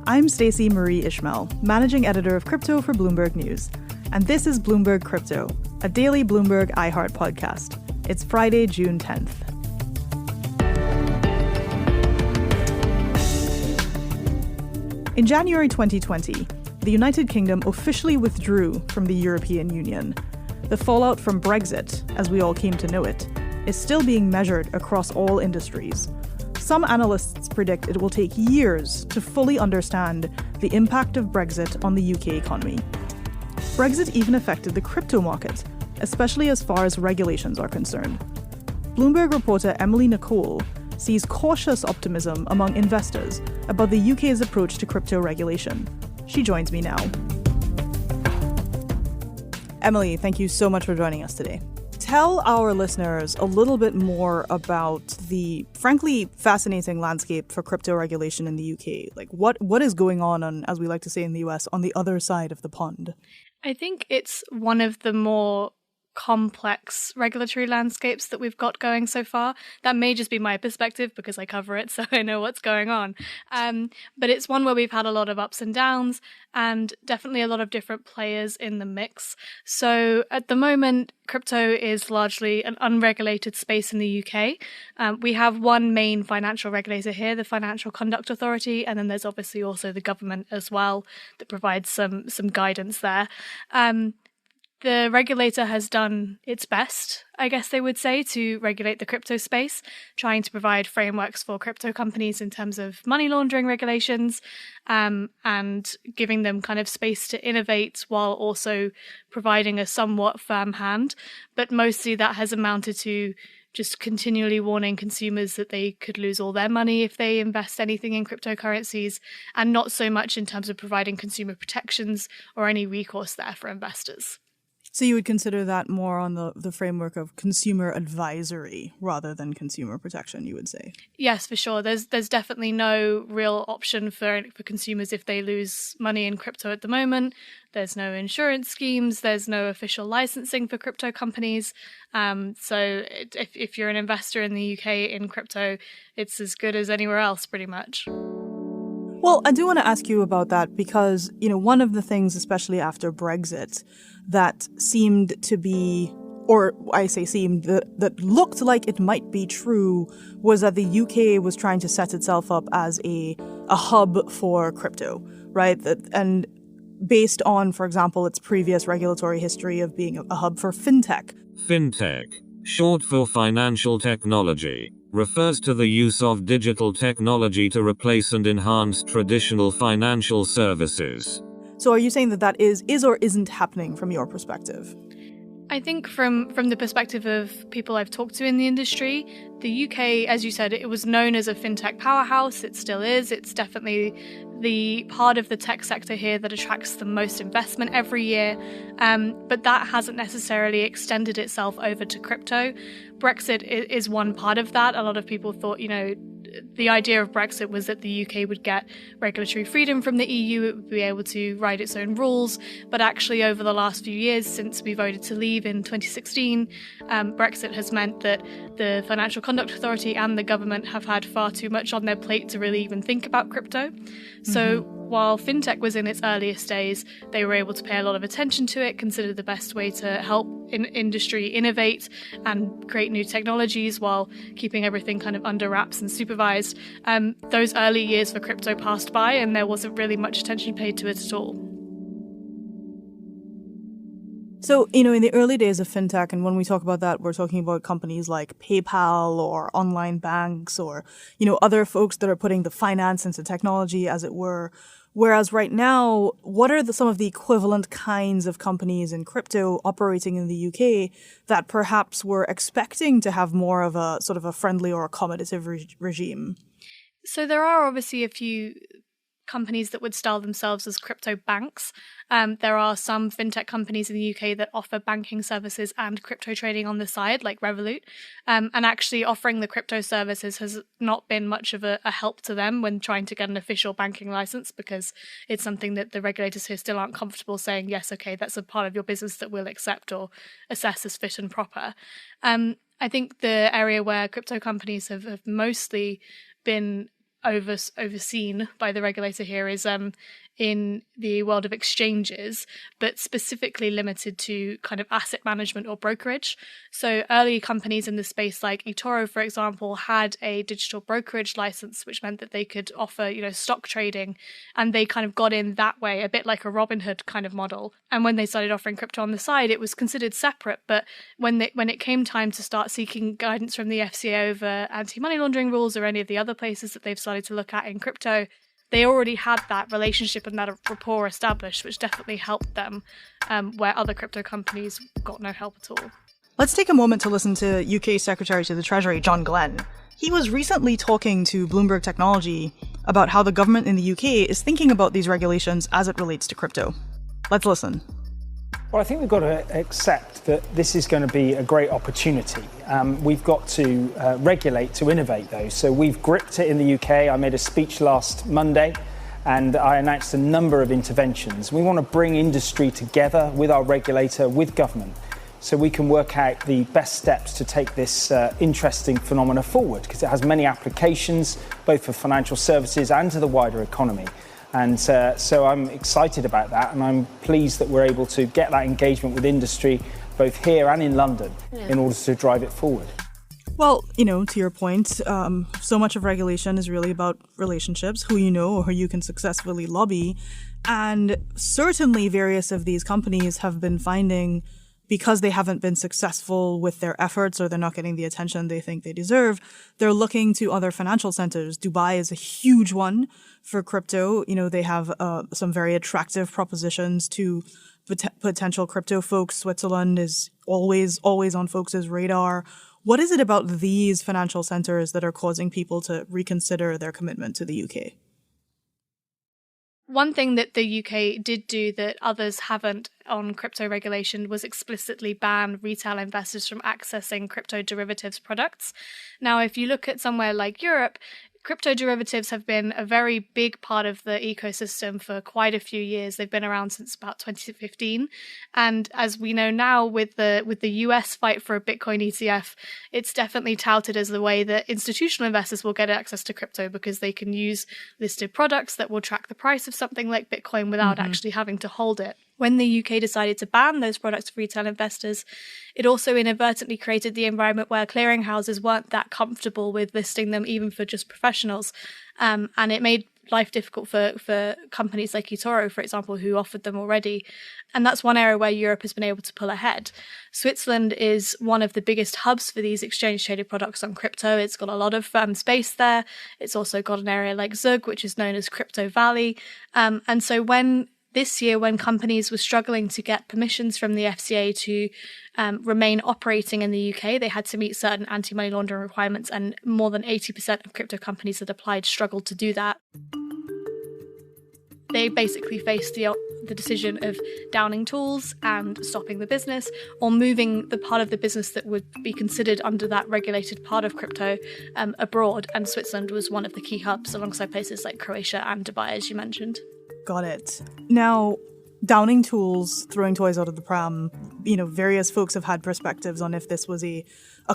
I'm Stacey Marie Ishmael, managing editor of crypto for Bloomberg News. And this is Bloomberg Crypto, a daily Bloomberg iHeart podcast. It's Friday, June 10th. In January 2020, the United Kingdom officially withdrew from the European Union. The fallout from Brexit, as we all came to know it, is still being measured across all industries. Some analysts predict it will take years to fully understand the impact of Brexit on the UK economy. Brexit even affected the crypto market, especially as far as regulations are concerned. Bloomberg reporter Emily Nicolle sees cautious optimism among investors about the UK's approach to crypto regulation. She joins me now. Emily, thank you so much for joining us today. Tell our listeners a little bit more about the, frankly, fascinating landscape for crypto regulation in the UK. Like, what is going on, as we like to say in the US, on the other side of the pond? I think it's one of the more complex regulatory landscapes that we've got going so far. That may just be my perspective because I cover it, so I know what's going on. But it's one where we've had a lot of ups and downs and definitely a lot of different players in the mix. So at the moment, crypto is largely an unregulated space in the UK. We have one main financial regulator here, the Financial Conduct Authority, and then there's obviously also the government as well that provides some guidance there. The regulator has done its best, I guess they would say, to regulate the crypto space, trying to provide frameworks for crypto companies in terms of money laundering regulations, and giving them kind of space to innovate while also providing a somewhat firm hand. But mostly that has amounted to just continually warning consumers that they could lose all their money if they invest anything in cryptocurrencies, and not so much in terms of providing consumer protections or any recourse there for investors. So you would consider that more on the framework of consumer advisory rather than consumer protection, you would say? Yes, for sure. There's definitely no real option for consumers if they lose money in crypto at the moment. There's no insurance schemes. There's no official licensing for crypto companies. So if you're an investor in the UK in crypto, it's as good as anywhere else, pretty much. Well, I do want to ask you about that because, one of the things, especially after Brexit, that seemed to be, or I say seemed, that looked like it might be true was that the UK was trying to set itself up as a hub for crypto, right? And based on, for example, its previous regulatory history of being a hub for fintech. Fintech, short for financial technology, refers to the use of digital technology to replace and enhance traditional financial services. So are you saying that is or isn't happening from your perspective? I think from the perspective of people I've talked to in the industry, the UK, as you said, it was known as a fintech powerhouse. It still is. It's definitely the part of the tech sector here that attracts the most investment every year. But that hasn't necessarily extended itself over to crypto. Brexit is one part of that. A lot of people thought, the idea of Brexit was that the UK would get regulatory freedom from the EU, it would be able to write its own rules. But actually, over the last few years, since we voted to leave in 2016, Brexit has meant that the Financial Conduct Authority and the government have had far too much on their plate to really even think about crypto. So while fintech was in its earliest days, they were able to pay a lot of attention to it, consider the best way to help industry innovate and create new technologies while keeping everything kind of under wraps and supervised. Those early years for crypto passed by and there wasn't really much attention paid to it at all. So, in the early days of fintech, and when we talk about that, we're talking about companies like PayPal or online banks or, other folks that are putting the finance into technology, as it were. Whereas right now, what are some of the equivalent kinds of companies in crypto operating in the UK that perhaps were expecting to have more of a sort of a friendly or accommodative regime? So there are obviously a few companies that would style themselves as crypto banks. There are some fintech companies in the UK that offer banking services and crypto trading on the side, like Revolut. And actually offering the crypto services has not been much of a help to them when trying to get an official banking license, because it's something that the regulators here still aren't comfortable saying, yes, okay, that's a part of your business that we'll accept or assess as fit and proper. I think the area where crypto companies have mostly been overseen by the regulator here is in the world of exchanges, but specifically limited to kind of asset management or brokerage. So early companies in the space like eToro, for example, had a digital brokerage license, which meant that they could offer, stock trading, and they kind of got in that way, a bit like a Robinhood kind of model. And when they started offering crypto on the side, it was considered separate. But when it came time to start seeking guidance from the FCA over anti-money laundering rules or any of the other places that they've started to look at in crypto, they already had that relationship and that rapport established, which definitely helped them, where other crypto companies got no help at all. Let's take a moment to listen to UK Secretary to the Treasury, John Glenn. He was recently talking to Bloomberg Technology about how the government in the UK is thinking about these regulations as it relates to crypto. Let's listen. Well, I think we've got to accept that this is going to be a great opportunity. We've got to regulate to innovate, though. So we've gripped it in the UK. I made a speech last Monday, and I announced a number of interventions. We want to bring industry together with our regulator, with government, so we can work out the best steps to take this interesting phenomena forward, because it has many applications, both for financial services and to the wider economy. And so I'm excited about that, and I'm pleased that we're able to get that engagement with industry, both here and in London, in order to drive it forward. Well, to your point, so much of regulation is really about relationships, who you know or who you can successfully lobby. And certainly various of these companies have been finding, because they haven't been successful with their efforts or they're not getting the attention they think they deserve, they're looking to other financial centers. Dubai is a huge one for crypto. They have some very attractive propositions to potential crypto folks. Switzerland is always on folks' radar. What is it about these financial centers that are causing people to reconsider their commitment to the UK? One thing that the UK did do that others haven't on crypto regulation was explicitly ban retail investors from accessing crypto derivatives products. Now, if you look at somewhere like Europe, crypto derivatives have been a very big part of the ecosystem for quite a few years. They've been around since about 2015. And as we know now, with the US fight for a Bitcoin ETF, it's definitely touted as the way that institutional investors will get access to crypto, because they can use listed products that will track the price of something like Bitcoin without actually having to hold it. When the UK decided to ban those products for retail investors, it also inadvertently created the environment where clearinghouses weren't that comfortable with listing them even for just professionals. And it made life difficult for companies like eToro, for example, who offered them already. And that's one area where Europe has been able to pull ahead. Switzerland is one of the biggest hubs for these exchange-traded products on crypto. It's got a lot of space there. It's also got an area like Zug, which is known as Crypto Valley. And so this year, when companies were struggling to get permissions from the FCA to remain operating in the UK, they had to meet certain anti-money laundering requirements, and more than 80% of crypto companies that applied struggled to do that. They basically faced the decision of downing tools and stopping the business, or moving the part of the business that would be considered under that regulated part of crypto abroad. And Switzerland was one of the key hubs, alongside places like Croatia and Dubai, as you mentioned. Got it. Now, downing tools, throwing toys out of the pram, various folks have had perspectives on if this was a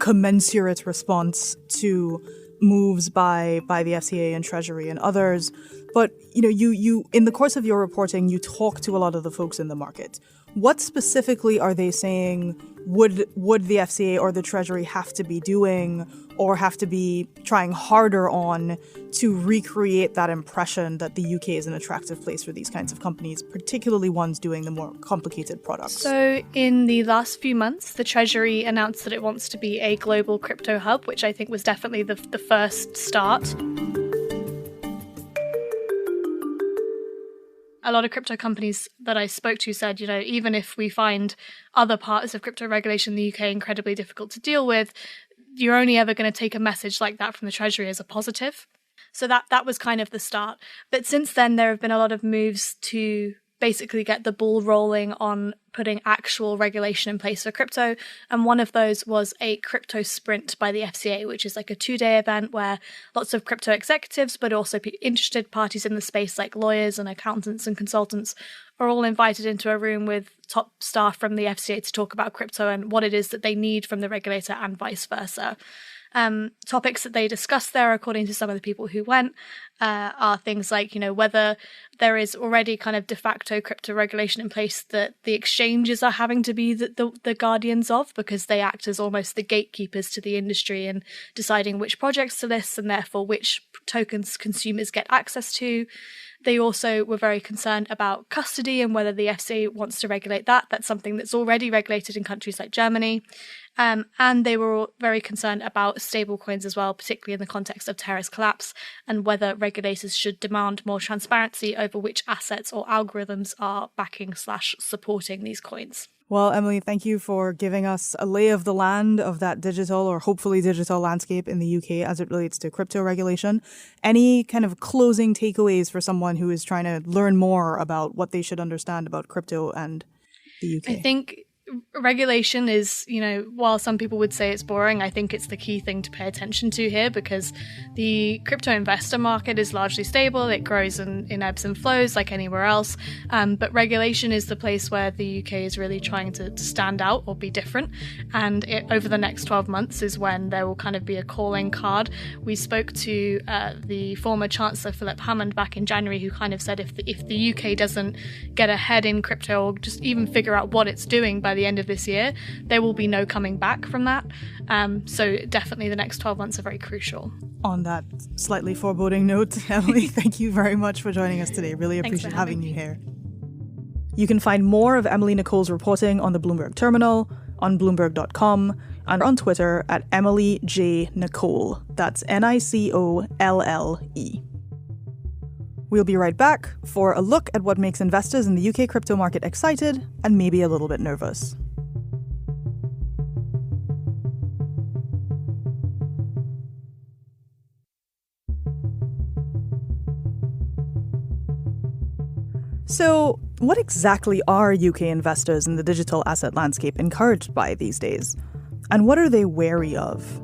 commensurate response to moves by the FCA and Treasury and others. But, you in the course of your reporting, you talk to a lot of the folks in the market. What specifically are they saying would the FCA or the Treasury have to be doing, or have to be trying harder on, to recreate that impression that the UK is an attractive place for these kinds of companies, particularly ones doing the more complicated products? So in the last few months, the Treasury announced that it wants to be a global crypto hub, which I think was definitely the first start. A lot of crypto companies that I spoke to said, even if we find other parts of crypto regulation in the UK incredibly difficult to deal with, you're only ever going to take a message like that from the Treasury as a positive. So that was kind of the start. But since then, there have been a lot of moves to basically get the ball rolling on putting actual regulation in place for crypto. And one of those was a crypto sprint by the FCA, which is like a 2-day event where lots of crypto executives, but also interested parties in the space like lawyers and accountants and consultants, are all invited into a room with top staff from the FCA to talk about crypto and what it is that they need from the regulator and vice versa. Topics that they discussed there, according to some of the people who went, are things like, whether there is already kind of de facto crypto regulation in place that the exchanges are having to be the guardians of, because they act as almost the gatekeepers to the industry and deciding which projects to list and therefore which tokens consumers get access to. They also were very concerned about custody and whether the FCA wants to regulate that. That's something that's already regulated in countries like Germany. And they were very concerned about stablecoins as well, particularly in the context of Terra's collapse, and whether regulators should demand more transparency over which assets or algorithms are backing/supporting these coins. Well, Emily, thank you for giving us a lay of the land of that digital or hopefully digital landscape in the UK as it relates to crypto regulation. Any kind of closing takeaways for someone who is trying to learn more about what they should understand about crypto and the UK? I think regulation is, while some people would say it's boring, I think it's the key thing to pay attention to here, because the crypto investor market is largely stable. It grows in ebbs and flows like anywhere else. But regulation is the place where the UK is really trying to stand out or be different. And over the next 12 months is when there will kind of be a calling card. We spoke to the former Chancellor Philip Hammond back in January, who kind of said if the UK doesn't get ahead in crypto or just even figure out what it's doing by the end of this year, there will be no coming back from that. So definitely the next 12 months are very crucial. On that slightly foreboding note, Emily, thank you very much for joining us today. Really appreciate having you here. You can find more of Emily Nicolle's reporting on the Bloomberg terminal, on Bloomberg.com, and on Twitter at Emily J. Nicolle. That's Nicolle. We'll be right back for a look at what makes investors in the UK crypto market excited and maybe a little bit nervous. So, what exactly are UK investors in the digital asset landscape encouraged by these days? And what are they wary of?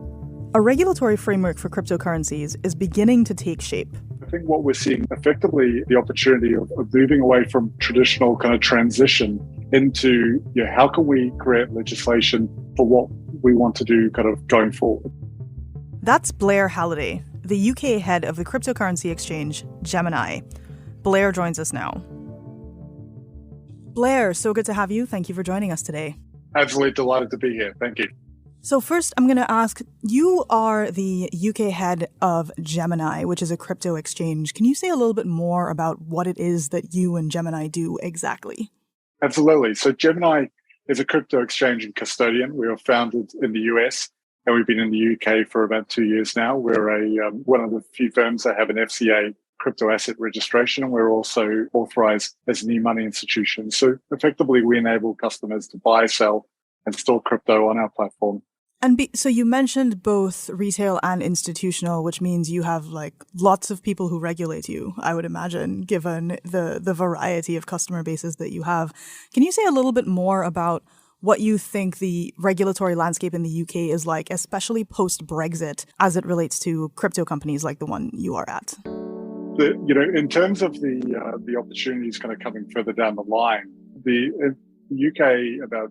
A regulatory framework for cryptocurrencies is beginning to take shape. I think what we're seeing effectively the opportunity of moving away from traditional kind of transition into how can we create legislation for what we want to do kind of going forward. That's Blair Halliday, the UK head of the cryptocurrency exchange Gemini. Blair joins us now. Blair, so good to have you. Thank you for joining us today. Absolutely delighted to be here. Thank you. So first, I'm going to ask, you are the UK head of Gemini, which is a crypto exchange. Can you say a little bit more about what it is that you and Gemini do exactly? Absolutely. So Gemini is a crypto exchange and custodian. We were founded in the US and we've been in the UK for about 2 years now. We're one of the few firms that have an FCA crypto asset registration, and we're also authorized as an e-money institution. So effectively, we enable customers to buy, sell, and store crypto on our platform. And so you mentioned both retail and institutional, which means you have lots of people who regulate you, I would imagine, given the variety of customer bases that you have. Can you say a little bit more about what you think the regulatory landscape in the UK is like, especially post-Brexit, as it relates to crypto companies like the one you are at? In terms of the opportunities kind of coming further down the line, the UK about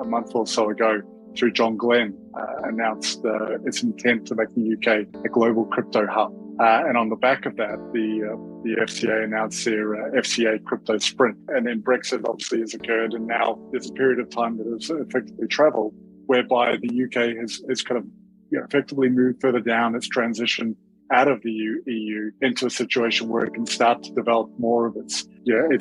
a month or so ago, through John Glenn, announced its intent to make the UK a global crypto hub. And on the back of that, the FCA announced their FCA crypto sprint. And then Brexit obviously has occurred, and now there's a period of time that has effectively travelled, whereby the UK has kind of effectively moved further down its transition out of the EU into a situation where it can start to develop more of its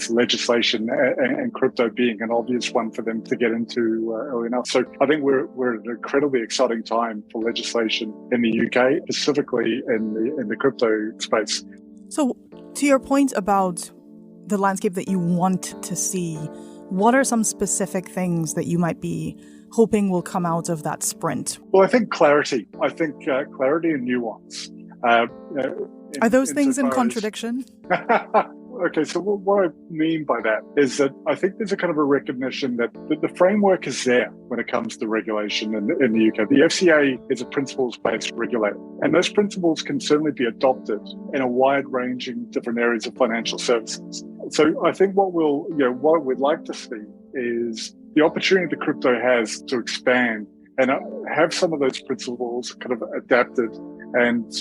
legislation, and crypto being an obvious one for them to get into early enough. So I think we're at an incredibly exciting time for legislation in the UK, specifically in the crypto space. So to your point about the landscape that you want to see, what are some specific things that you might be hoping will come out of that sprint? Well, I think clarity. I think clarity and nuance. Are those things in contradiction? Okay, so what I mean by that is that I think there's a kind of a recognition that the framework is there when it comes to regulation in the UK. The FCA is a principles-based regulator, and those principles can certainly be adopted in a wide-ranging different areas of financial services. So I think what we'd like to see is the opportunity that crypto has to expand and have some of those principles kind of adapted and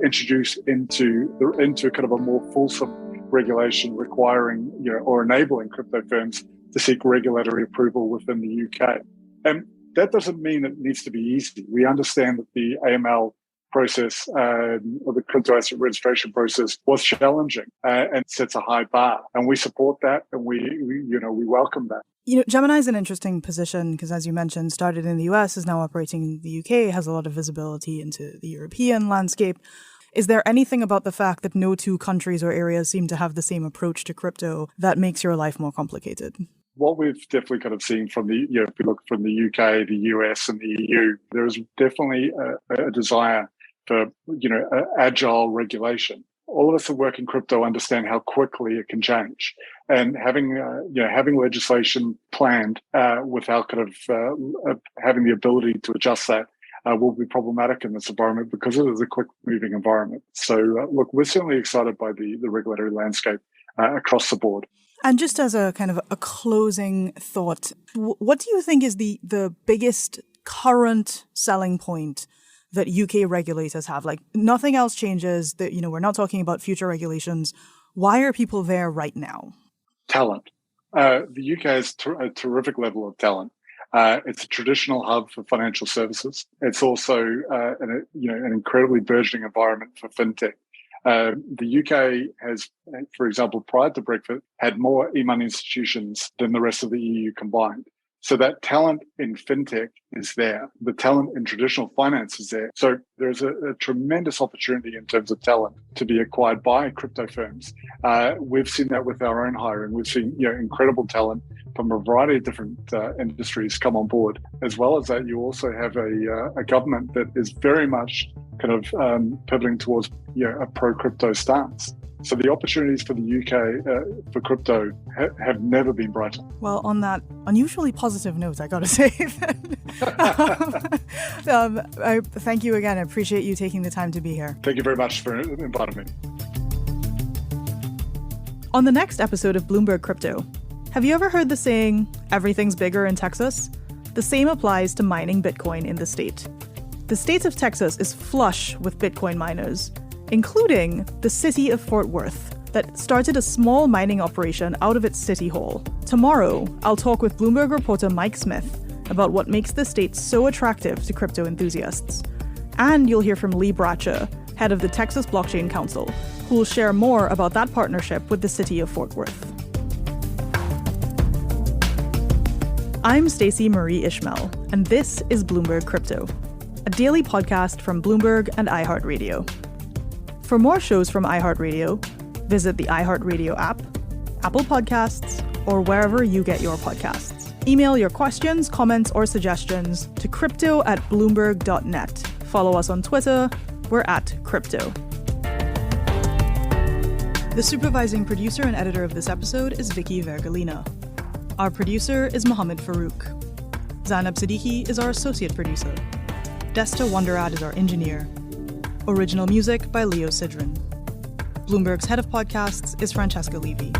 introduced into kind of a more fulsome regulation requiring, or enabling crypto firms to seek regulatory approval within the UK. And that doesn't mean it needs to be easy. We understand that the AML process or the crypto asset registration process was challenging and sets a high bar, and we support that, and we welcome that. Gemini is an interesting position because, as you mentioned, started in the US, is now operating in the UK, has a lot of visibility into the European landscape. Is there anything about the fact that no two countries or areas seem to have the same approach to crypto that makes your life more complicated? What we've definitely kind of seen from if we look from the UK, the US, and the EU, there is definitely a desire for, agile regulation. All of us who work in crypto understand how quickly it can change, and having legislation planned without kind of having the ability to adjust that will be problematic in this environment because it is a quick-moving environment. So, look, we're certainly excited by the regulatory landscape across the board. And just as a kind of a closing thought, what do you think is the biggest current selling point that UK regulators have? Like, nothing else changes, that, we're not talking about future regulations. Why are people there right now? Talent. The UK has a terrific level of talent. It's a traditional hub for financial services. It's also an incredibly burgeoning environment for fintech. The UK has, for example, prior to Brexit, had more e-money institutions than the rest of the EU combined. So that talent in fintech is there. The talent in traditional finance is there. So there's a tremendous opportunity in terms of talent to be acquired by crypto firms. We've seen that with our own hiring. We've seen incredible talent from a variety of different industries come on board. As well as that, you also have a government that is very much kind of pivoting towards a pro-crypto stance. So the opportunities for the UK for crypto have never been brighter. Well, on that unusually positive note, I got to say, I thank you again. I appreciate you taking the time to be here. Thank you very much for inviting me. On the next episode of Bloomberg Crypto, have you ever heard the saying, everything's bigger in Texas? The same applies to mining Bitcoin in the state. The state of Texas is flush with Bitcoin miners, including the city of Fort Worth, that started a small mining operation out of its city hall. Tomorrow, I'll talk with Bloomberg reporter Mike Smith about what makes the state so attractive to crypto enthusiasts. And you'll hear from Lee Bratcher, head of the Texas Blockchain Council, who will share more about that partnership with the city of Fort Worth. I'm Stacey Marie Ishmael, and this is Bloomberg Crypto, a daily podcast from Bloomberg and iHeartRadio. For more shows from iHeartRadio, visit the iHeartRadio app, Apple Podcasts, or wherever you get your podcasts. Email your questions, comments, or suggestions to crypto@bloomberg.net. Follow us on Twitter. We're @crypto. The supervising producer and editor of this episode is Vicky Vergolina. Our producer is Mohammed Farouk. Zainab Siddiqui is our associate producer. Desta Wonderad is our engineer. Original music by Leo Sidran. Bloomberg's head of podcasts is Francesca Levy.